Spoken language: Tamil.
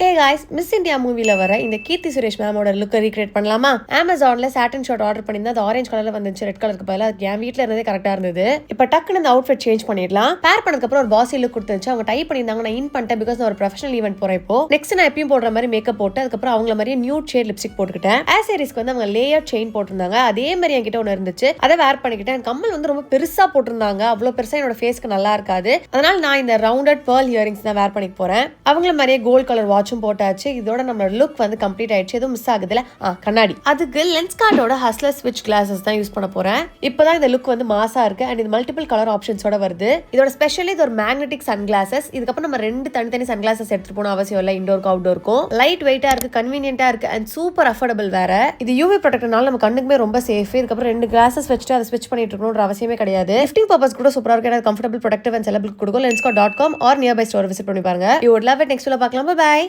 ஹே காய்ஸ், மிஸ் இந்தியா மூவில வர இந்த கீர்த்தி சுரேஷ் மேமோட லுக்கை ரீக்ரியேட் பண்ணலாமா? அமேசான்ல சாட்டன் ஷர்ட் ஆர்டர் பண்ணியிருந்தா அது ஆரஞ்சு கலர்ல வந்துச்சு, ரெட் கலருக்கு பதிலாக அதுக்கு என் வீட்டில் இருந்ததே கரெக்டா இருந்தது. இப்போ டக்குன்னு இந்த அவுட்ஃபிட் சேஞ்ச் பண்ணிடலாம். பேர் பண்ணதுக்கு அப்புறம் ஒரு பாசி லுக் கொடுத்துச்சு. அவங்க டைப் பண்ணியிருந்தாங்க, நான் இன் பண்ணிட்டேன் பிகாஸ் நான் ஒரு ப்ரொஃபஷனல் ஈவென்ட் போறேன். இப்போ நெக்ஸ்ட் நான் எப்பயும் போடுற மாதிரி மேக்கப் போட்டு அதுக்கப்புறம் அவங்கள மாதிரி நியூட் ஷேட் லிப்ஸ்டிக் போட்டுக்கிட்டேன். ஆசேரிஸ்க்கு வந்து அவங்க லேயர் செயின் போட்டிருந்தாங்க, அதே மாதிரி என்கிட்ட ஒன்று இருந்துச்சு, அதை வேர் பண்ணிக்கிட்டேன். கம்மல் வந்து ரொம்ப பெருசா போட்டிருந்தாங்க, அவ்வளோ பெருசா என்னோட ஃபேஸ்க்கு நல்லா இருக்காது. அதனால நான் இந்த ரவுண்டட் பேர்ல் இயரிங்ஸ் தான் வேர் பண்ணிக்க போறேன். அவங்கள மாதிரியே கோல்ட் கலர் வாட்சும் போட்டாச்சு. இதோட நம்ம லுக் வந்து கம்ப்ளீட் ஆயிடுச்சு. எதுவும் மிஸ் ஆகுதுல, கண்ணாடி. அதுக்கு லென்ஸ்கார்டோட ஹஸ்லர் ஸ்விட்ச் கிளாஸஸ் தான் யூஸ் பண்ண போறேன். இப்பதான் இந்த லுக் வந்து மாசா இருக்கு அண்ட் இது மல்டிபிள் கலர் ஆப்ஷன்ஸோட வருது. இதோட ஸ்பெஷலி இது ஒரு மேக்னெட்டிக் சன் கிளாஸஸ். இதுக்கப்புறம் நம்ம 2 தனித்தனி சன் கிளாஸஸ் எடுத்துட்டு போன அவசியம் இல்லை, இண்டோருக்கு அவுட்டோருக்கும். லைட் வெயிட்டா இருக்கு, கன்வீனியன்ட்டா இருக்கு அண்ட் சூப்பர் அஃபோர்டபுள் வேற. இது யூவி ப்ரொடெக்டர்னால நம்ம கண்ணுக்குமே ரொம்ப சேஃப். இதுக்கப்புறம் 2 கிளாஸஸ் வச்சுட்டு அதை ஸ்விட்ச் பண்ணிட்டு இருக்கணும்ன்ற அவசியமே கிடையாது. கிஃப்டிங் பர்பஸ் கூட சூப்பரா இருக்கு. கம்ஃபர்டபுள் ப்ரொடெக்டிவ் அண்ட் செலபிள் கொடுக்கும். lenscart.com or nearby store visit பண்ணி பாருங்க. You would love it. Next வீடியோல பார்க்கலாம். பை.